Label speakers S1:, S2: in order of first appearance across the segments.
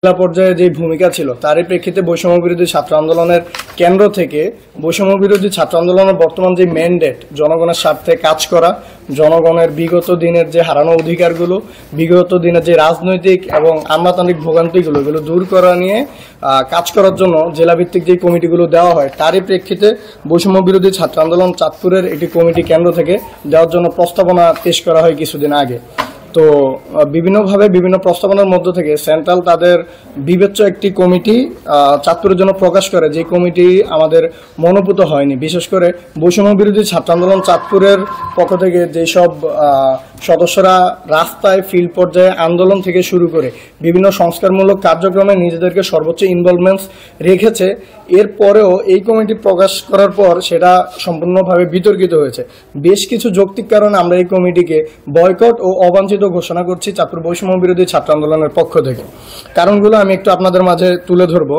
S1: জেলা পর্যায়ে যে ভূমিকা ছিল তারই প্রেক্ষিতে বৈষম্য বিরোধী ছাত্র আন্দোলনের কেন্দ্র থেকে বৈষম্য বিরোধী ছাত্র আন্দোলনের বর্তমান যে ম্যান্ডেট জনগণের স্বার্থে কাজ করা, জনগণের বিগত দিনের যে হারানো অধিকারগুলো, বিগত দিনের যে রাজনৈতিক এবং আমলাতান্ত্রিক ভোগান্তিগুলো এগুলো দূর করা নিয়ে কাজ করার জন্য জেলাভিত্তিক যে কমিটিগুলো দেওয়া হয় তারই প্রেক্ষিতে বৈষম্য বিরোধী ছাত্র আন্দোলন চাঁদপুরের একটি কমিটি কেন্দ্র থেকে দেওয়ার জন্য প্রস্তাবনা পেশ করা হয় কিছুদিন আগে। তো বিভিন্নভাবে বিভিন্ন প্রস্তাবনার মধ্য থেকে সেন্ট্রাল তাদের বিবেচ্য একটি কমিটি চাঁদপুরের জন্য প্রকাশ করে, যে কমিটি আমাদের মনোভূত হয়নি। বিশেষ করে বৈষম্য বিরোধী ছাত্র আন্দোলন চাঁদপুরের পক্ষ থেকে যেসব সদস্যরা রাস্তায় ফিল্ড পর্যায়ে আন্দোলন থেকে শুরু করে বিভিন্ন সংস্কারমূলক কার্যক্রমে নিজেদেরকে সর্বোচ্চ ইনভলভমেন্টস রেখেছে, এরপরেও এই কমিটি প্রকাশ করার পর সেটা সম্পূর্ণভাবে বিতর্কিত হয়েছে। বেশ কিছু যৌক্তিক কারণে আমরা এই কমিটিকে বয়কট ও অবাঞ্ছিত ঘোষণা করছি চাঁদপুর বৈষম্য বিরোধী ছাত্র আন্দোলনের পক্ষ থেকে। কারণগুলো আমি একটু আপনাদের মাঝে তুলে ধরবো।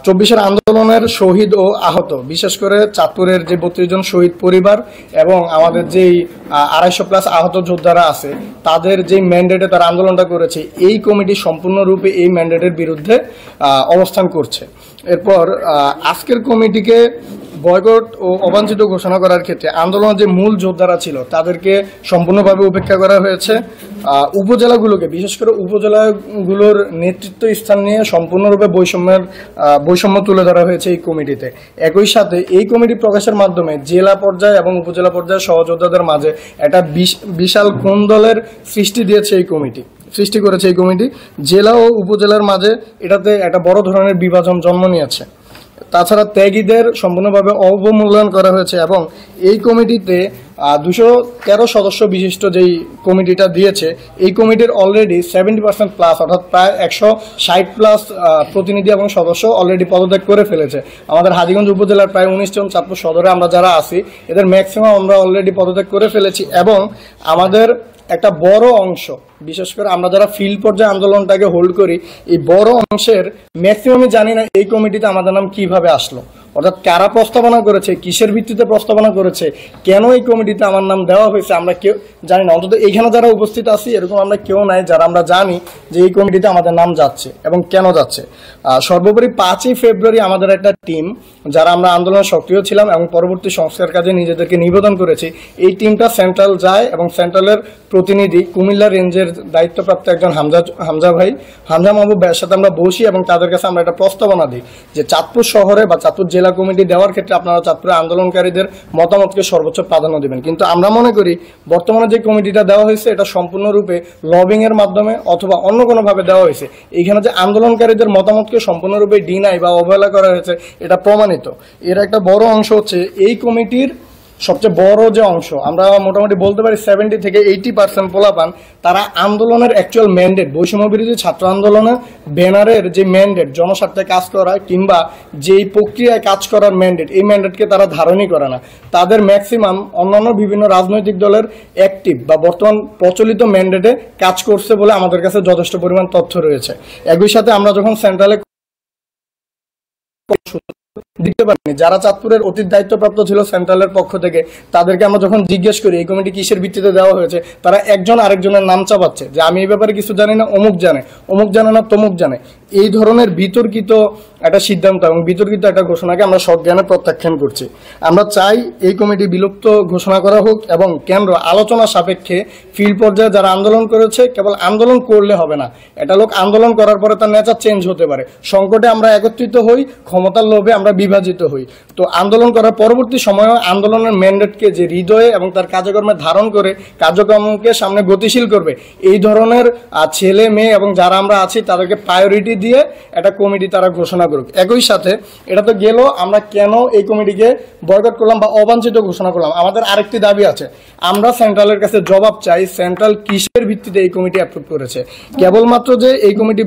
S1: 24-এর আন্দোলনের শহীদ ও আহত, বিশেষ করে চাঁদপুরের যে 32 জন শহীদ পরিবার এবং আমাদের যেই 250+ আহত যোদ্ধারা আছে তাদের যে ম্যান্ডেটে তারা আন্দোলনটা করেছে, এই কমিটি সম্পূর্ণরূপে এই ম্যান্ডেটের বিরুদ্ধে অবস্থান করছে। এরপর আজকের কমিটিকে বয়কট ও অবাঞ্ছিত ঘোষণা করার ক্ষেত্রে আন্দোলনের যে মূল যোদ্ধারা ছিল তাদেরকে সম্পূর্ণভাবে উপেক্ষা করা হয়েছে। উপজেলাগুলোকে, বিশেষ করে উপজেলাগুলোর নেতৃত্ব স্থান নিয়ে সম্পূর্ণরূপে বৈষম্য তুলে ধরা হয়েছে এই কমিটিতে। একই সাথে এই কমিটি প্রকাশের মাধ্যমে জেলা পর্যায়ে এবং উপজেলা পর্যায়ে সহযোদ্ধাদের মাঝে একটা বিশাল কোন্দলের সৃষ্টি করেছে এই কমিটি। জেলা ও উপজেলার মাঝে এটাতে একটা বড় ধরনের বিভাজন জন্ম নিয়েছে। তাছাড়া ত্যাগীদের সম্পূর্ণভাবে অবমূল্যায়ন করা হয়েছে এবং এই কমিটিতে 213 সদস্য বিশিষ্ট যেই কমিটিটা দিয়েছে, এই কমিটির অলরেডি 70% অর্থাৎ প্রায় 160+ প্রতিনিধি এবং সদস্য অলরেডি পদত্যাগ করে ফেলেছে। আমাদের হাজীগঞ্জ উপজেলার প্রায় 19 জন চাঁদপুর সদরে আমরা যারা আছি এদের ম্যাক্সিমাম আমরা অলরেডি পদত্যাগ করে ফেলেছি এবং আমাদের একটা বড় অংশ, বিশেষ করে আমরা যারা ফিল্ড পর্যায়ে আন্দোলনটাকে হোল্ড করি, এই বড় অংশের ম্যাক্সিমামই জানি না এই কমিটিতে আমাদের নাম কিভাবে আসলো, অর্থাৎ কারা প্রস্তাবনা করেছে, কিসের ভিত্তিতে প্রস্তাবনা করেছে, কেন এই কমিটিতে আমার নাম দেওয়া হয়েছে আমরা কেউ জানি না। অন্তত এইখানে যারা উপস্থিত আছি এরকম আমরা কেউ নাই যারা আমরা জানি যে এই কমিটিতে আমাদের নাম যাচ্ছে এবং কেন যাচ্ছে। সর্বোপরি 5ই ফেব্রুয়ারি আমাদের একটা টিম যারা আমরা আন্দোলনে সক্রিয় ছিলাম এবং পরবর্তী সংস্কার কাজে নিজেদেরকে নিবেদন করেছি, এই টিমটা সেন্ট্রাল যায় এবং সেন্ট্রালের প্রতিনিধি কুমিল্লা রেঞ্জের দায়িত্বপ্রাপ্ত একজন হামজা মাহবুব ভাইয়ের সাথে আমরা বসি এবং তাদের কাছে আমরা একটা প্রস্তাবনা দিই যে চাঁদপুর শহরে বা চাঁদপুর জেলা কমিটি দেওয়ার ক্ষেত্রে আপনারা চাঁদপুরের আন্দোলনকারীদের মতামতকে সর্বোচ্চ প্রাধান্য দেবেন। কিন্তু আমরা মনে করি বর্তমানে যে কমিটিটা দেওয়া হয়েছে এটা সম্পূর্ণরূপে লবিং এর মাধ্যমে অথবা অন্য কোনোভাবে দেওয়া হয়েছে। এইখানে যে আন্দোলনকারীদের মতামতকে সম্পূর্ণরূপে ডিনাই বা অবহেলা করা হয়েছে এটা প্রমাণিত। এর একটা বড় অংশ হচ্ছে এই কমিটির সবচেয়ে বড় যে অংশ, আমরা মোটামুটি বলতে পারি 70 থেকে 80% পোলাপান তারা আন্দোলনের অ্যাকচুয়াল ম্যান্ডেট, বৈষম্য বিরোধী ছাত্র আন্দোলনের ব্যানারের যে ম্যান্ডেট, জনস্বার্থে কাজ করা কিংবা যেই প্রক্রিয়ায় কাজ করার ম্যান্ডেট, এই ম্যান্ডেটকে তারা ধারণই করে না। তাদের ম্যাক্সিমাম অন্যান্য বিভিন্ন রাজনৈতিক দলের অ্যাক্টিভ বা বর্তমান প্রচলিত ম্যান্ডেটে কাজ করছে বলে আমাদের কাছে যথেষ্ট পরিমাণ তথ্য রয়েছে। একই সাথে আমরা যখন সেন্ট্রালে দিতে পারিনি, যারা চাঁদপুরের অতীত দায়িত্বপ্রাপ্ত ছিল সেন্ট্রালের পক্ষ থেকে তাদেরকে আমরা যখন জিজ্ঞেস করি এই কমিটি কিসের ভিত্তিতে দেওয়া হয়েছে, তারা একজন আরেকজনের নাম চাপাচ্ছে যে আমি এই ব্যাপারে কিছু জানি না, অমুক জানে না তমুক জানে। এই ধরনের বিতর্কিত একটা সিদ্ধান্ত এবং বিতর্কিত একটা ঘোষণাকে আমরা সজ্ঞানে প্রত্যাখ্যান করছি। আমরা চাই এই কমিটি বিলুপ্ত ঘোষণা করা হোক এবং কেন্দ্র আলোচনা সাপেক্ষে ফিল্ড পর্যায়ে যারা আন্দোলন করেছে, কেবল আন্দোলন করলে হবে না, এটা লোক আন্দোলন করার পরে তার নেচার চেঞ্জ হতে পারে। সংকটে আমরা একত্রিত হই, ক্ষমতার লোভে আমরা বিভাজিত হই। তো আন্দোলন করার পরবর্তী সময়ে আন্দোলনের ম্যান্ডেটকে যে হৃদয়ে এবং তার কার্যক্রমে ধারণ করে কার্যক্রমকে সামনে গতিশীল করবে, এই ধরনের ছেলে মেয়ে এবং যারা আমরা আছি তাদেরকে প্রায়োরিটি দিয়ে একটা কমিটি তারা ঘোষণা করুক। একই সাথে এটা তো গেল আমরা কেন এই কমিটিকে বয়কট করলাম বা অবাঞ্ছিত ঘোষণা করলাম। আমাদের আরেকটি দাবি আছে, আমরা সেন্ট্রালের কাছে জবাব চাই সেন্ট্রাল কিসের ভিত্তিতে এই কমিটি অ্যাপ্রুভ করেছে। কেবলমাত্র যে এই কমিটি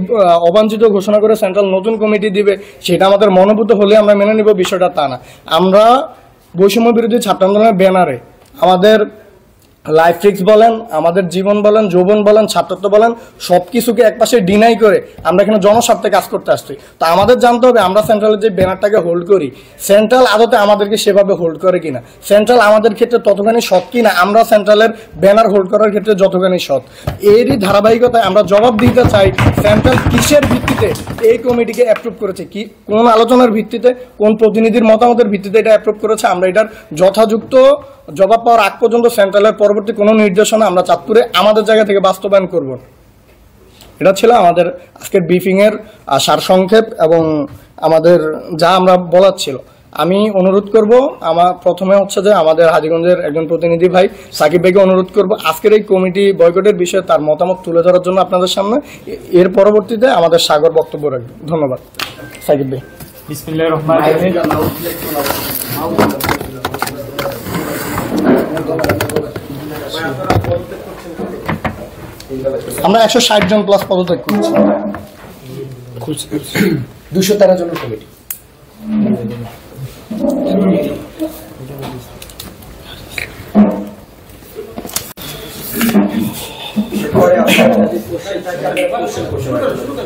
S1: অবাঞ্ছিত ঘোষণা করে সেন্ট্রাল নতুন কমিটি দিবে সেটা আমাদের মনোভূত হলে আমরা মেনে নিব, বিষয়টা তা না। আমরা বৈষম্য বিরোধী ছাত্র আন্দোলনের ব্যানারে আমাদের লাইফ রিস্ক বলেন, আমাদের জীবন বলেন, যৌবন বলেন, ছাত্রত্ব বলেন, সবকিছুকে একপাশে ডিনাই করে আমরা এখানে জনস্বার্থে কাজ করতে আসছি। তো আমাদের জানতে হবে আমরা সেন্ট্রালের যে ব্যানারটাকে হোল্ড করি, সেন্ট্রাল আদতে আমাদেরকে সেভাবে হোল্ড করে কিনা, সেন্ট্রাল আমাদের ক্ষেত্রে ততখানি সৎ কিনা, আমরা সেন্ট্রালের ব্যানার হোল্ড করার ক্ষেত্রে যতখানি সৎ। এরই ধারাবাহিকতায় আমরা জবাব দিতে চাই সেন্ট্রাল কিসের ভিত্তিতে এই কমিটিকে অ্যাপ্রুভ করেছে, কি কোন আলোচনার ভিত্তিতে, কোন প্রতিনিধির মতামতের ভিত্তিতে এটা অ্যাপ্রুভ করেছে। আমরা এটার যথাযথ জবাব পাওয়ার আগ পর্যন্ত সেন্ট্রালের পরবর্তী কোনো নির্দেশনা আমরা চাঁদপুরে আমাদের জায়গা থেকে বাস্তবায়ন করব। এটা ছিল আমাদের আজকের ব্রিফিংয়ের সারসংক্ষেপ এবং আমাদের যা আমরা বলার ছিল। আমি অনুরোধ করব, আমার প্রথমে হচ্ছে যে আমাদের হাজীগঞ্জের একজন প্রতিনিধি ভাই সাকিব ভাইকে অনুরোধ করব আজকের এই কমিটি বয়কটের বিষয়ে তার মতামত তুলে ধরার জন্য আপনাদের সামনে। এর পরবর্তীতে আমাদের সাগর বক্তব্য রাখবে। ধন্যবাদ। সাকিব ভাই।
S2: বিসমিল্লাহির রহমানির রহিম।
S1: আমরা 160 জন প্লাস পদত্যাগ করছি, 213 জনের কমিটি।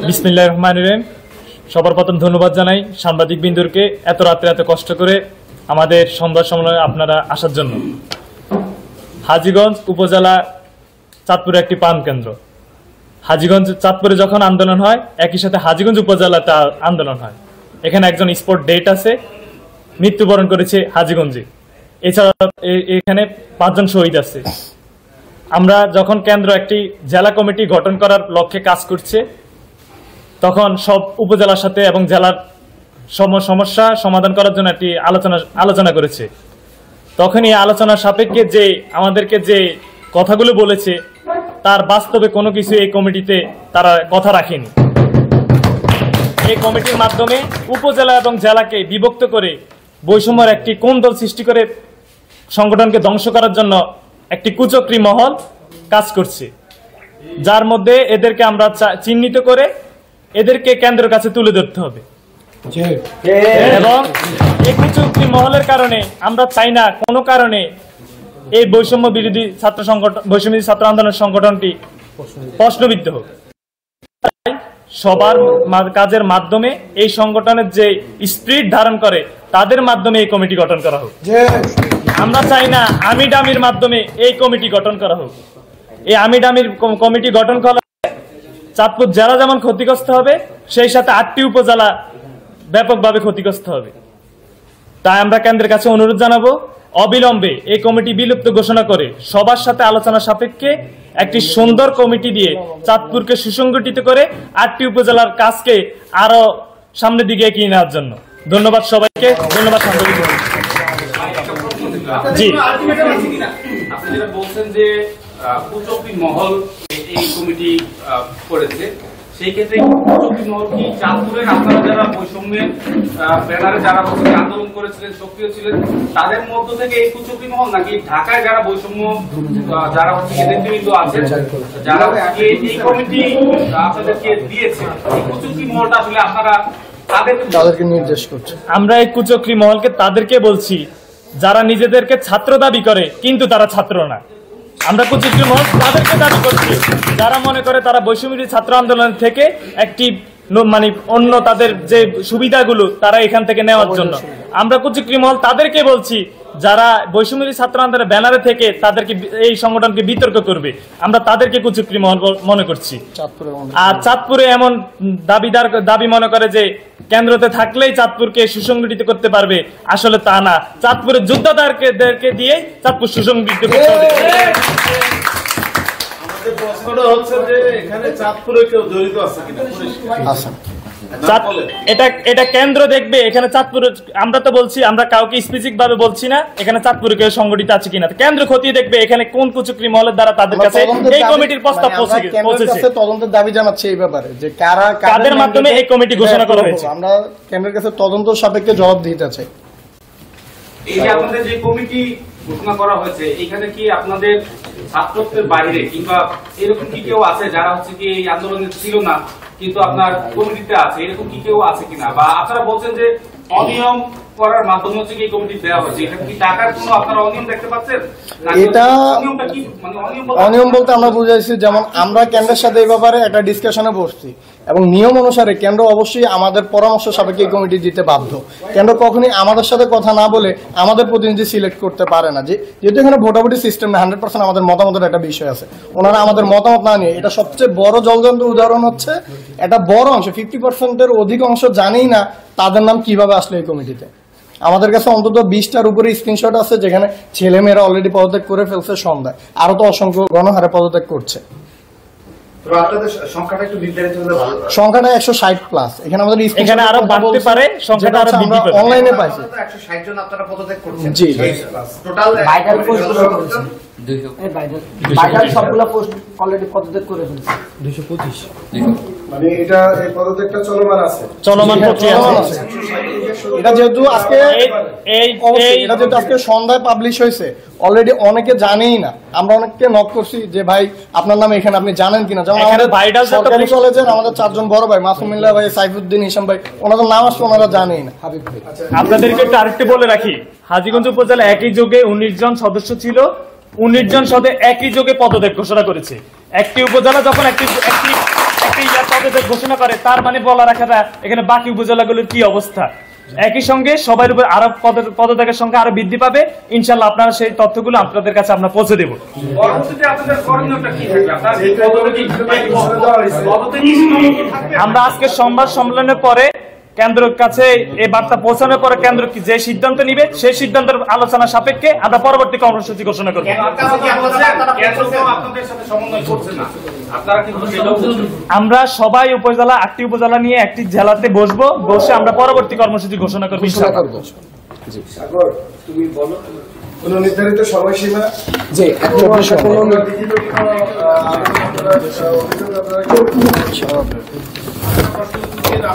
S2: বিসমিল্লাহির রহমানির রহিম। সবার প্রথম ধন্যবাদ জানাই সাংবাদিক বিন্দুকে এত রাত্রে এত কষ্ট করে আমাদের সংবাদ সম্মেলনে আপনারা আসার জন্য। হাজীগঞ্জ উপজেলা চাঁদপুরে একটি পান কেন্দ্র। হাজীগঞ্জ চাঁদপুরে যখন আন্দোলন হয় একই সাথে হাজীগঞ্জ উপজেলাতে আন্দোলন হয়। এখানে একজন স্পট ডেট আছে, মৃত্যুবরণ করেছে হাজীগঞ্জে। এছাড়া এখানে 5 জন শহীদ আছে। আমরা যখন কেন্দ্র একটি জেলা কমিটি গঠন করার লক্ষ্যে কাজ করছে তখন সব উপজেলার সাথে এবং জেলার সমস্যা সমাধান করার জন্য একটি আলোচনা করেছে। তখন এই আলোচনার সাপেক্ষে যে আমাদেরকে যে কথাগুলো বলেছে তার বাস্তবে কোনো কিছু এই কমিটিতে তারা কথা রাখেনি। এই কমিটির মাধ্যমে উপজেলা এবং জেলাকে বিভক্ত করে বৈষম্যের একটি কোন্দল সৃষ্টি করে সংগঠনকে ধ্বংস করার জন্য একটি কুচক্রী মহল কাজ করছে, যার মধ্যে এদেরকে আমরা চিহ্নিত করে এদেরকে কেন্দ্রের কাছে তুলে ধরতে হবে। এবং এই কুচক্রী মহলের কারণে আমরা চাই না কোনো কারণে এই বৈষম্য বিরোধী ছাত্র সংগঠন, বৈষম্য ছাত্র আন্দোলন সংগঠনটি প্রশ্নবিদ্ধ হোক। সবার কাজের মাধ্যমে এই সংগঠনের যে স্পিরিট ধারণ করে তাদের মাধ্যমে এই কমিটি গঠন করা হোক। আমরা চাই না আমি ডামির মাধ্যমে এই কমিটি গঠন করা হোক। এই আমি ডামির কমিটি গঠন করা চাঁদপুর জেলা যেমন ক্ষতিগ্রস্ত হবে, সেই সাথে 8টি উপজেলা ব্যাপকভাবে ক্ষতিগ্রস্ত হবে। তাই আমরা কেন্দ্রের কাছে অনুরোধ জানাবো অবিলম্বে এই কমিটি বিলুপ্ত ঘোষণা করে সবার সাথে আলোচনা সাপেক্ষে একটি সুন্দর কমিটি দিয়ে চাঁদপুরকে সুসংগঠিত করে 8টি উপজেলার কাজকে আরো সামনের দিকে এগিয়ে নেওয়ার জন্য। ধন্যবাদ সবাইকে। ধন্যবাদ সাংবাদিক। জি,
S3: আপনি যেটা বলছেন যে কুচক্রী মহল এই কমিটি করেছে, সেই ক্ষেত্রে কুচক্রী মহল কি চাঁদপুরের আপনারা যারা বৈষম্যের ব্যানারে যারা আন্দোলন করেছিলেন, সক্রিয় ছিলেন, তাদের মধ্য থেকে এই কুচক্রী মহল, নাকি ঢাকায় যারা বৈষম্য যারা নেতৃবৃন্দ আছেন যারা এই কমিটি আপনাদেরকে দিয়েছে, এই কুচক্রী মহলটা আসলে আপনারা তাদেরকে নির্দেশ করছে?
S2: আমরা এই কুচক্রী মহলকে তাদেরকে বলছি যারা নিজেদেরকে ছাত্র দাবি করে কিন্তু তারা ছাত্র না। আমরা কুচক্রী মহল তাদেরকে দাবি করছি যারা মনে করে তারা বৈষম্য ছাত্র আন্দোলন থেকে একটি মানে অন্য তাদের যে সুবিধাগুলো তারা এখান থেকে নেওয়ার জন্য। আমরা কুচক্রী মহল তাদেরকে বলছি যারা বৈষম্য ছাত্র আন্দোলনের ব্যানারে থেকে তাদেরকে এই সংগঠনকে বিতর্ক করবে, আমরা তাদেরকে কুচক্রী মহল মনে করছি। আর চাঁদপুরে এমন দাবি মনে করে যে কেন্দ্রতে থাকলেই চাঁদপুরকে সুসংগঠিত করতে পারবে, আসলে তা না। চাঁদপুরের যোদ্ধাদেরকে দিয়ে চাঁদপুর সুসংগঠিত করতে হবে।
S4: আমাদের প্রশ্নটা হচ্ছে যে এখানে চাঁদপুরে কেউ জড়িত আছে কিনা?
S2: এটা কেন্দ্র দেখবে। এখানে চাঁদপুরে আমরা তো বলছি, আমরা কাউকে স্পেসিফিক ভাবে বলছি না এখানে চাঁদপুরে কেউ সংগঠিত আছে কিনা। কেন্দ্র খতিয়ে দেখবে এখানে কোন কুচক্রী মহলের দ্বারা তাদের কাছে এই কমিটির প্রস্তাব পৌঁছেছে।
S1: তদন্তের দাবি জানাচ্ছে এই ব্যাপারে যে
S2: কাদের মাধ্যমে এই কমিটি ঘোষণা করা হয়েছে।
S1: আমরা কেন্দ্রের কাছে তদন্ত সাপেক্ষে জবাব দিতে চাই।
S3: এই যে আপনাদের যে কমিটি ঘোষণা করা হয়েছে, এখানে কি আপনাদের ছাত্রত্বের বাইরে কিংবা এরকম কি কেউ আছে যারা হচ্ছে কি এই আন্দোলনে ছিল না কিন্তু আপনার কমিটিতে আছে, এরকম কি কেউ আছে কিনা? বা আপনারা বলছেন যে অনিয়ম করার মাধ্যমে হচ্ছে কি এই কমিটি দেওয়া হয়েছে, এটা কি টাকার কোনো আপনারা অনিয়ম দেখতে পাচ্ছেন?
S1: এটা
S3: অনিয়মটা কি, মানে
S1: অনিয়ম বলতে আমরা বুঝাইছি, যেমন আমরা কেন্দ্রের সাথে এই ব্যাপারে একটা ডিসকাশনে বসছি এবং নিয়ম অনুসারে কেন্দ্র অবশ্যই আমাদের পরামর্শ সাপেক্ষে এই কমিটি দিতে বাধ্য। কেন্দ্র কখনই আমাদের সাথে কথা না বলে আমাদের প্রতিনিধি সিলেক্ট করতে পারে না, যেহেতু এখানে ভোটাভুটি সিস্টেম না, 100% আমাদের মতামতের একটা বিষয় আছে, ওনারা আমাদের মতামত না নিয়ে, এটা সবচেয়ে বড় জলজন্ত উদাহরণ হচ্ছে একটা বড় অংশ 50%-এর অধিক অংশ জানেই না তাদের নাম কিভাবে আসলো এই কমিটিতে। আমাদের কাছে অন্তত 20টার উপরে স্ক্রিনশট আছে যেখানে ছেলেমেয়েরা অলরেডি পদত্যাগ করে ফেলছে সন্ধ্যায়, আরো তো অসংখ্য গণহারে পদত্যাগ করছে। সংখ্যাটা 160 প্লাস। এখানে আমাদের
S2: এখানে আরো বাড়তে পারে, সংখ্যাটা আরো বৃদ্ধি পাবে।
S1: অনলাইনে পাইছি
S5: 160 জন আপনারা পদত্যাগ করছেন।
S1: জি
S5: টোটাল
S6: ভাইটাল পোস্টগুলো করেছেন, ভাইটাল সবগুলো পোস্ট অলরেডি পদত্যাগ করে ফেলছে 225।
S1: মানে এটা এই পদত্যাগটা চলমান আছে,
S2: চলমান প্রক্রিয়া আছে।
S1: এটা যেহেতু আজকে এটা যেহেতু আজকে সন্ধ্যায় পাবলিশ হয়েছে, অলরেডি অনেকে জানেই না। আমরা অনেককে নক করছি যে ভাই আপনার নাম এখানে আপনি জানেন কিনা, যেমন আমাদের সরকারি কলেজের আমাদের 4 জন বড় ভাই, মাসুমিল্লাহ ভাই, সাইফুদ্দিন, হিসাম ভাই, ওনাদের নাম আসলে ওনারা জানেই না। হাবিব ভাই,
S2: আপনাদেরকে একটু আরেকটু বলে রাখি, হাজীগঞ্জ উপজেলা একই যোগে 19 জন সদস্য ছিল, 19 জন সদস্য একই যোগে পদত্যাগ ঘোষণা করেছে। একটি উপজেলা যখন একটি পদত্যাগ ঘোষণা করে, তার মানে বলা রাখাটা এখানে বাকি উপজেলাগুলোর কি অবস্থা। একই সঙ্গে সবার উপর আরো পদত্যাগের সংখ্যা আরো বৃদ্ধি পাবে। ইনশাল্লাহ আপনারা সেই তথ্যগুলো আপনাদের কাছে আমরা পৌঁছে দেব। আমরা আজকে সংবাদ সম্মেলনের পরে কেন্দ্রের কাছে এই বার্তা পৌঁছানোর পরে কেন্দ্র যে সিদ্ধান্ত নিবে সেই সিদ্ধান্তের আলোচনা সাপেক্ষে আমরা পরবর্তী কর্মসূচি ঘোষণা করব। আমরা সবাই উপজেলা 8টি উপজেলা নিয়ে একটি জেলাতে বসবো, বসে আমরা পরবর্তী কর্মসূচি ঘোষণা করব।
S1: তুমি বলো কোন নির্ধারিত সময়সীমা?
S6: জি,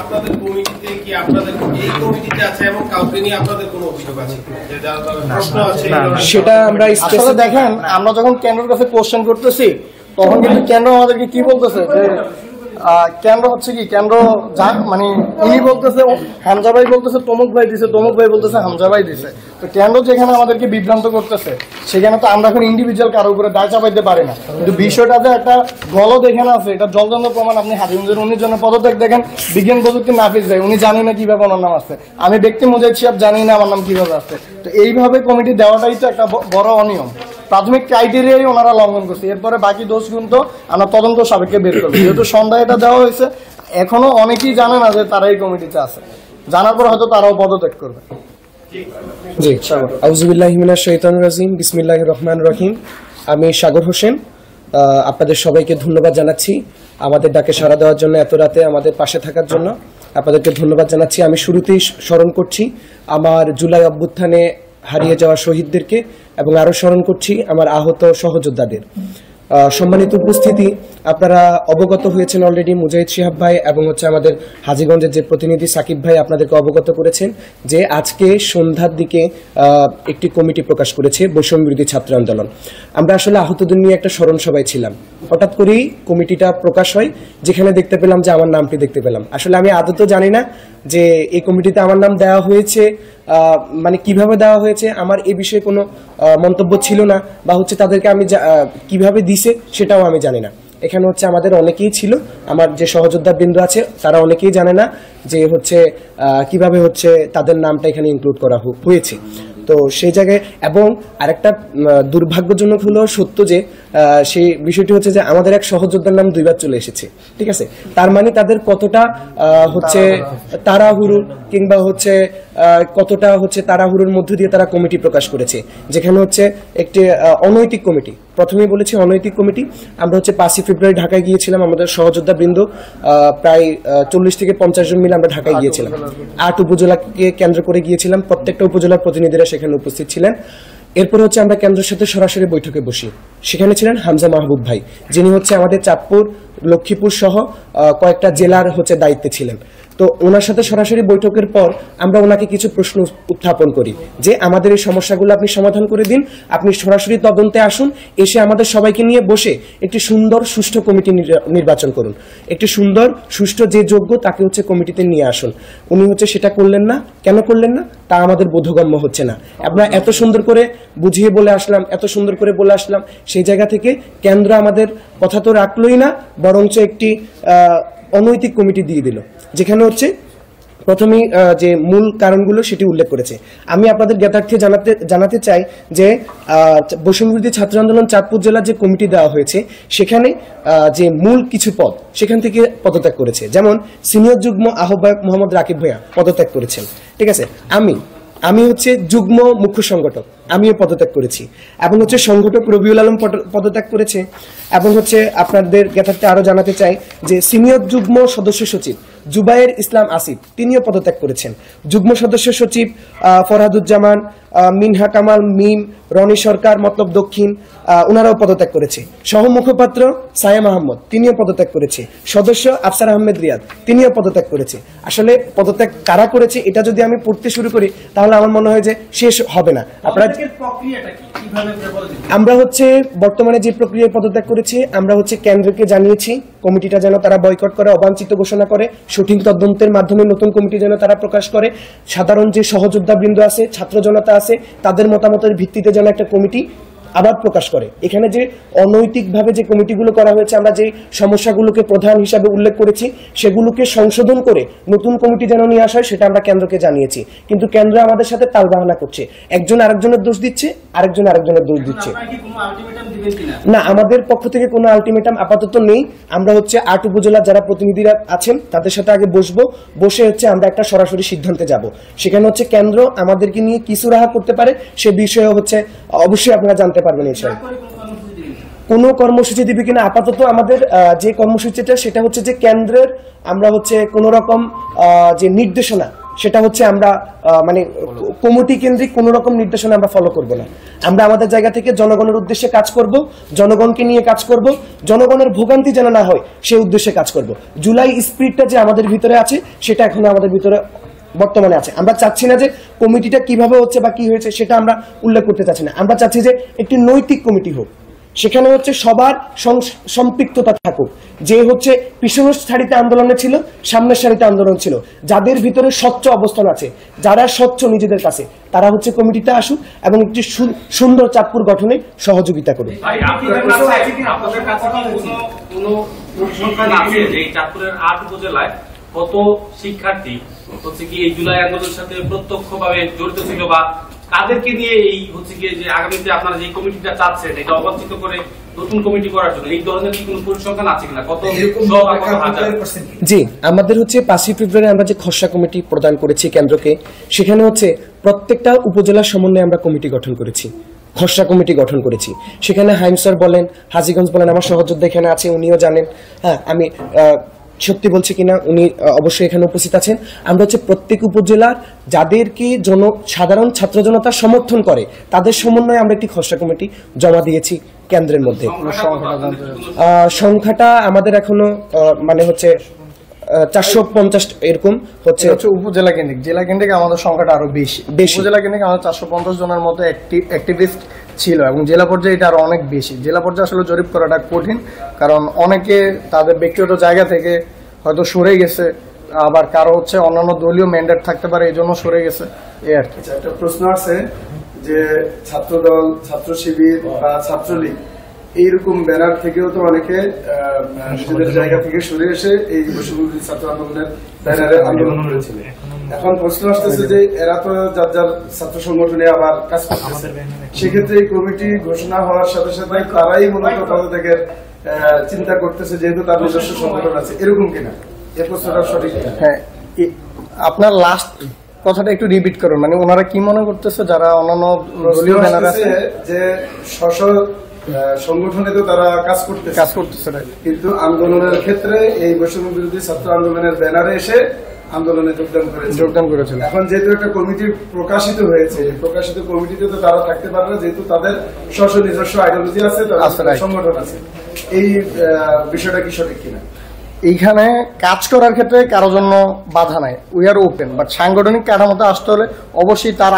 S5: আপনাদের কমিটিতে কি আপনাদের এই কমিটিতে আছে এবং কাউকে নিয়ে আপনাদের কোনো অভিযোগ আছে যে যার প্রশ্ন আছে?
S6: সেটা আমরা
S1: আসলে দেখেন, আমরা যখন কেন্দ্রের কাছে কোশ্চেন করতেছি তখন কিন্তু কেন্দ্র আমাদেরকে কি বলতেছে যে কেন্দ্র হচ্ছে কি, কেন্দ্র মানে উনি বলতেছে হামজা ভাই বলতেছে তমুক ভাই দিছে, তমুক ভাই বলতেছে হামজা ভাই দিছে। তো কেন্দ্র যেখানে আমাদেরকে বিভ্রান্ত করতেছে সেখানে তো আমরা এখন ইন্ডিভিজুয়াল কারো উপরে দায় চাপাইতে পারি না। কিন্তু বিষয়টাতে একটা গলদ এখানে আছে, এটা জলজন্ত প্রমাণ। আপনি হাজীগঞ্জের 19 জনের পদত্যাগ দেখেন, বিজ্ঞান প্রযুক্তি নাফিস যায়, উনি জানি না কিভাবে ওনার নাম আসছে, আমি ব্যক্তি মুজাহিদ শিহাব জানি না আমার নাম কিভাবে আসছে। তো এইভাবে কমিটি দেওয়াটাই তো একটা বড় অনিয়ম। প্রাথমিক ক্রাইটেরিয়াই ওনারা লঙ্ঘন করছে, এরপরে বাকি দোষ কিন্তু আমরা তদন্ত সাপেক্ষে বের করবো। যেহেতু সন্ধ্যায় এটা দেওয়া হয়েছে, এখনো অনেকেই জানে না যে তারা এই কমিটিতে আছে, জানার পর হয়তো তারাও পদত্যাগ করবে।
S6: জি, আউযুবিল্লাহি মিনাশ শাইতানির রাজিম, বিসমিল্লাহির রহমানির রহিম। আমি সাগর হোসেন, আপনাদের সবাইকে ধন্যবাদ জানাচ্ছি আমাদের ডাকে সাড়া দেওয়ার জন্য, এত রাতে আমাদের পাশে থাকার জন্য আপনাদেরকে ধন্যবাদ জানাচ্ছি। আমি শুরুতেই স্মরণ করছি আমার জুলাই অভ্যুত্থানে হারিয়ে যাওয়া শহীদদেরকে এবং আরো স্মরণ করছি আমার আহত সহযোদ্ধাদের। সম্মানিত উপস্থিতি, আপনারা অবগত হয়েছেন অলরেডি, মুজাহিদ শিহাব ভাই এবং হচ্ছে আমাদের হাজীগঞ্জের যে প্রতিনিধি সাকিব ভাই আপনাদেরকে অবগত করেছেন যে আজকে সন্ধ্যার দিকে একটি কমিটি প্রকাশ করেছে বৈষম্য বিরোধী ছাত্র আন্দোলন। আমরা আসলে আহতদের নিয়ে একটা স্মরণ সভায় ছিলাম, হঠাৎ করেই কমিটিটা প্রকাশ হয়, যেখানে দেখতে পেলাম যে আমার নামটি দেখতে পেলাম। আসলে আমি আদৌ জানি না যে এই কমিটিতে আমার নাম দেওয়া হয়েছে, মানে কিভাবে দেওয়া হয়েছে, আমার এই বিষয়ে কোনো মন্তব্য ছিল না, বা হচ্ছে তাদেরকে আমি কিভাবে দিছে সেটাও আমি জানি না। এখানে হচ্ছে আমাদের অনেকেই ছিল, আমার যে সহযোদ্ধা বৃন্দ আছে তারা অনেকেই জানে না যে হচ্ছে কিভাবে হচ্ছে তাদের নামটা এখানে ইনক্লুড করা হয়েছে। তো সেই জায়গায় এবং আরেকটা দুর্ভাগ্যজনক হলো সত্য যে সেই বিষয়টি হচ্ছে যে আমাদের এক সহযোদ্ধার নাম 2বার চলে এসেছে, ঠিক আছে। তার মানে তাদের কতটা হচ্ছে তাড়াহুড়ো কিংবা হচ্ছে কতটা হচ্ছে তাড়াহুড়োর মধ্য দিয়ে তারা কমিটি প্রকাশ করেছে, যেখানে হচ্ছে একটি অনৈতিক কমিটি। প্রথমেই বলেছি অনৈতিক কমিটি। আমরা হচ্ছে 5ই ফেব্রুয়ারি ঢাকায় গিয়েছিলাম, আমাদের সহযোদ্ধা বৃন্দ প্রায় 40 থেকে 50 জন মিলে আমরা ঢাকায় গিয়েছিলাম। 8 উপজেলাকে কেন্দ্র করে গিয়েছিলাম, প্রত্যেকটা উপজেলার প্রতিনিধিরা সেখানে উপস্থিত ছিলেন। এরপর হচ্ছে আমরা কেন্দ্রের সাথে সরাসরি বৈঠকে বসি, সেখানে ছিলেন হামজা মাহবুব ভাই, যিনি হচ্ছে আমাদের চাঁদপুর লক্ষ্মীপুর সহ কয়েকটা জেলার হচ্ছে দায়িত্বে ছিলেন। তো ওনার সাথে সরাসরি বৈঠকের পর আমরা ওনাকে কিছু প্রশ্ন উত্থাপন করি যে আমাদের এই সমস্যাগুলো আপনি সমাধান করে দিন, আপনি সরাসরি তদন্তে আসুন, এসে আমাদের সবাইকে নিয়ে বসে একটি সুন্দর সুষ্ঠু কমিটি নির্বাচন করুন, একটি সুন্দর সুষ্ঠু যে যোগ্য তাকে হচ্ছে কমিটিতে নিয়ে আসুন। উনি হচ্ছে সেটা করলেন না। কেন করলেন না তা আমাদের বোধগম্য হচ্ছে না। আমরা এত সুন্দর করে বুঝিয়ে বলে আসলাম, এত সুন্দর করে বলে আসলাম, সেই জায়গা থেকে কেন্দ্র আমাদের কথা তো রাখলোই না, বরঞ্চ একটি অনৈতিক কমিটি দিয়ে দিল, যেখানে হচ্ছে প্রথমেই যে মূল কারণগুলো সেটি উল্লেখ করেছে। আমি আপনাদের জ্ঞাতার্থে জানাতে চাই যে বৈষম্যবিরোধী ছাত্র আন্দোলন চাঁদপুর জেলার যে কমিটি দেওয়া হয়েছে সেখানে যে মূল কিছু পদ সেখান থেকে পদত্যাগ করেছে। যেমন সিনিয়র যুগ্ম আহ্বায়ক মোহাম্মদ রাকিব ভাইয়া পদত্যাগ করেছেন, ঠিক আছে। আমি হচ্ছে যুগ্ম মুখ্য সংগঠক, আমিও পদত্যাগ করেছি, এবং হচ্ছে সংগঠক রবিউল আলম পদত্যাগ করেছে, এবং হচ্ছে আপনাদের জ্ঞাতার্থে আরো জানাতে চাই যে সিনিয়র যুগ্ম সদস্য সচিব জুবায়ের ইসলাম আসিফ তিনিও পদত্যাগ করেছেন। যুগ্ম সদস্য সচিব ফরহাদুজ্জামান, মিনহা কামাল মিম, রনি সরকার মতলব দক্ষিণ, ওনারাও পদত্যাগ করেছে। সহ মুখপাত্র সায়েম আহমদ তিনিও পদত্যাগ করেছে। সদস্য আফসার আহমেদ রিয়াদ তিনিও পদত্যাগ করেছে। আসলে পদত্যাগ কারা করেছে এটা যদি আমি পড়তে শুরু করি তাহলে আমার মনে হয় যে শেষ হবে না। আপনারা আমরা হচ্ছে বর্তমানে যে প্রক্রিয়ায় পদত্যাগ করেছি, আমরা হচ্ছে কেন্দ্রকে জানিয়েছি কমিটিটা যেন তারা বয়কট করে, অবাঞ্ছিত ঘোষণা করে, সঠিক তদন্তের মাধ্যমে নতুন কমিটি যেন তারা প্রকাশ করে, সাধারণ যে সহযোদ্ধা বৃন্দ আছে, ছাত্র জনতা আছে, তাদের মতামতের ভিত্তিতে যেন একটা কমিটি আবার প্রকাশ করে। এখানে যে অনৈতিকভাবে যে কমিটিগুলো করা হয়েছে, আমরা যে সমস্যাগুলোকে প্রধান হিসাবে উল্লেখ করেছি সেগুলোকে সংশোধন করে নতুন কমিটি যেন নিয়ে আসা হয় সেটা আমরা কেন্দ্রকে জানিয়েছি। কিন্তু কেন্দ্র আমাদের সাথে তালবাহানা করছে, একজন আরেকজনের দোষ দিচ্ছে, আরেকজন আরেকজনের দোষ দিচ্ছে। না, আমাদের পক্ষ থেকে কোনো আলটিমেটাম আপাতত নেই। আমরা হচ্ছে ৮ উপজেলার যারা প্রতিনিধিরা আছেন তাদের সাথে আগে বসে হচ্ছে আমরা একটা সরাসরি সিদ্ধান্তে যাব। সেখানে হচ্ছে কেন্দ্র আমাদেরকে নিয়ে কিছু রাহা করতে পারে সে বিষয়ে হচ্ছে অবশ্যই আপনারা জানতে পারবেন। এছাড়া কোনো কর্মসূচি দিবে কিনা, আপাতত আমাদের যে কর্মসূচিটা সেটা হচ্ছে যে কেন্দ্রের আমরা হচ্ছে কোন রকম যে নির্দেশনা সেটা হচ্ছে আমরা মানে কমিটি কেন্দ্রিক কোন রকম নির্দেশনা আমরা ফলো করব না। আমরা আমাদের জায়গা থেকে জনগণের উদ্দেশ্যে কাজ করব, জনগণকে নিয়ে কাজ করব, জনগণের ভোগান্তি যেন না হয় সেই উদ্দেশ্যে কাজ করব। জুলাই স্পিরিটটা যে আমাদের ভিতরে আছে সেটা এখনো আমাদের ভিতরে বর্তমানে আছে। আমরা চাচ্ছি না যে কমিটিটা কিভাবে হচ্ছে বা কি হয়েছে সেটা আমরা উল্লেখ করতে চাচ্ছি না। আমরা চাচ্ছি যে একটি নৈতিক কমিটি হোক, সেখানে হচ্ছে সবার সম্পৃক্ততা থাকুক, যে হচ্ছে পিছনের সারিতে আন্দোলনে ছিল, সামনের সারিতে আন্দোলন ছিল, যাদের ভিতরে স্বচ্ছ অবস্থান আছে, যারা স্বচ্ছ নিজেদের কাছে, তারা হচ্ছে কমিটিতে আসুক এবং একটি সুন্দর চাঁদপুর গঠনে সহযোগিতা করুক।
S3: চাঁদপুরের ৮ উপজেলায় কত শিক্ষার্থী হচ্ছে কি এই জুলাই আন্দোলনের সাথে প্রত্যক্ষভাবে জড়িত ছিল, বা কাদেরকে নিয়ে এই হচ্ছে কি যে আগামীতে আপনারা যে কমিটিটা চাচ্ছেন এটা অবাঞ্ছিত করে নতুন কমিটি করার জন্য এই ধরনের কি কোনো পরিসংখ্যান আছে কিনা? কত হাজার?
S6: জি, আমাদের হচ্ছে ৫ই ফেব্রুয়ারি আমরা যে খসড়া কমিটি প্রদান করেছি কেন্দ্রকে, সেখানে হচ্ছে প্রত্যেকটা উপজেলার সমন্বয়ে আমরা কমিটি গঠন করেছি, খসড়া কমিটি গঠন করেছি। সেখানে হাইম স্যার বলেন, হাজীগঞ্জ বলেন, আমার সহযোদ্ধা এখানে আছে, উনিও জানেন। হ্যাঁ, আমি সত্যি বলছি কিনা উনি অবশ্যই এখানে উপস্থিত আছেন। আমরা হচ্ছে প্রত্যেক উপজেলার যাদেরকে সাধারণ ছাত্র জনতা সমর্থন করে তাদের সমন্বয়ে আমরা একটি খসড়া কমিটি জমা দিয়েছি কেন্দ্রের মধ্যে। সংখ্যাটা আমাদের এখনো মানে হচ্ছে ৪৫০ এরকম হচ্ছে
S1: উপজেলা কেন্দ্রিক। জেলা কেন্দ্রিক আমাদের সংখ্যাটা আরো বেশি। উপজেলা কেন্দ্রিক আমাদের ৪৫০ জনের মতো অ্যাক্টিভিস্ট ছিল এবং জেলা পর্যায়ে এটা আরো অনেক বেশি। জেলা পর্যায়ে আসলে জরিপ করাটা কঠিন, কারণ অনেকে তাদের ব্যক্তিগত জায়গা থেকে হয়তো সরে গেছে, আবার কারো হচ্ছে অন্যান্য দলীয় ম্যান্ডেট থাকতে পারে, এই জন্য সরে গেছে। এই আর কি।
S7: একটা প্রশ্ন আছে যে ছাত্রদল, ছাত্র শিবির বা ছাত্রলীগ এইরকম ব্যানার থেকেও তো অনেকে নিজেদের জায়গা থেকে সরে এসে এই বৈষম্যবিরোধী ছাত্র আন্দোলনের ব্যানারে আন্দোলন করেছিল। এখন প্রশ্ন আসতেছে যে এরা তো যার যার ছাত্র সংগঠনে আবার কাজ করতেছে, সেক্ষেত্রে এই কমিটি ঘোষণা হওয়ার সাথে সাথে তারাই মূলত পদত্যাগের চিন্তা করতেছে, যেহেতু তার নিজস্ব সংগঠন আছে, এরকম কিনা? এই প্রশ্নটা সঠিক?
S1: হ্যাঁ, আপনার লাস্ট কথাটা একটু রিপিট করুন। মানে ওনারা কি মনে করতেছে যারা অন্যান্য দলীয় ব্যানার আছে
S7: যে সংগঠনে তো তারা কাজ করতেছে না, কিন্তু আন্দোলনের ক্ষেত্রে এই বৈষম্য বিরোধী ছাত্র আন্দোলনের ব্যানারে এসে আন্দোলনে যোগদান করেছিল। এখন যেহেতু একটা কমিটি প্রকাশিত হয়েছে, প্রকাশিত কমিটিতে তো তারা থাকতে পারে না, যেহেতু তাদের নিজস্ব আইডিওলজি আছে, সংগঠন আছে। এই বিষয়টা কি সঠিক কিনা?
S1: এইখানে কাজ করার ক্ষেত্রে কারো জন্য বাধা নাই, উই আর ওপেন, বাট সাংগঠনিক কাঠামোতে আসতে হলে অবশ্যই তার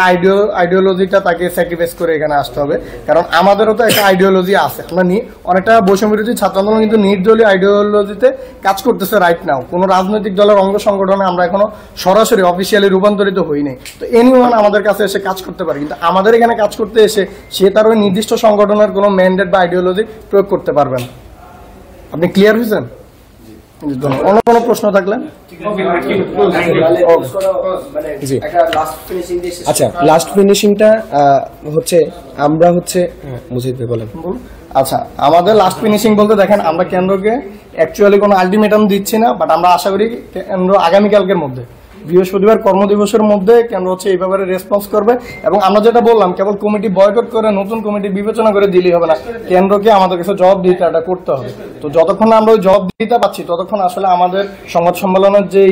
S1: আইডিওলজিটা তাকে স্যাক্রিফাইস করে এখানে আসতে হবে, কারণ আমাদেরও তো একটা আইডিওলজি আছে। আমরা অনেকটা বৈষম্যবিরোধী ছাত্র আন্দোলন কিন্তু নির্দলীয় আইডিওলজিতে কাজ করতেছে রাইট নাও। কোনো রাজনৈতিক দলের অঙ্গ সংগঠনে আমরা এখনো সরাসরি অফিসিয়ালি রূপান্তরিত হই নাই। তো এনিওয়ান আমাদের কাছে এসে কাজ করতে পারে, কিন্তু আমাদের এখানে কাজ করতে এসে সে তার ওই নির্দিষ্ট সংগঠনের কোনো ম্যান্ডেট বা আইডিওলজি প্রয়োগ করতে পারবেন। আপনি ক্লিয়ার হয়েছেন? অন্য কোনো প্রশ্ন থাকলে
S6: জি। আচ্ছা, লাস্ট ফিনিশিংটা হচ্ছে আমরা হচ্ছে মুজিদ ভাই বলেন।
S1: আচ্ছা, আমাদের লাস্ট ফিনিশিং বলতে দেখেন, আমরা কেন্দ্রকে অ্যাকচুয়ালি কোনো আলটিমেটাম দিচ্ছি না, বাট আমরা আশা করি কেন্দ্র আগামীকালকের মধ্যে, বৃহস্পতিবার কর্মদিবসের মধ্যে কেন্দ্র হচ্ছে এই ব্যাপারে রেসপন্স করবে। এবং আমরা যেটা বললাম, কেবল কমিটি বয়কট করে নতুন কমিটি বিবেচনা করে দিলেই হবে না, কেন্দ্রকে আমাদের কাছে জবাব দিতে এটা করতে হবে। তো যতক্ষণ আমরা ওই জবাব দিতে পারছি ততক্ষণ আসলে আমাদের সংবাদ সম্মেলনের যে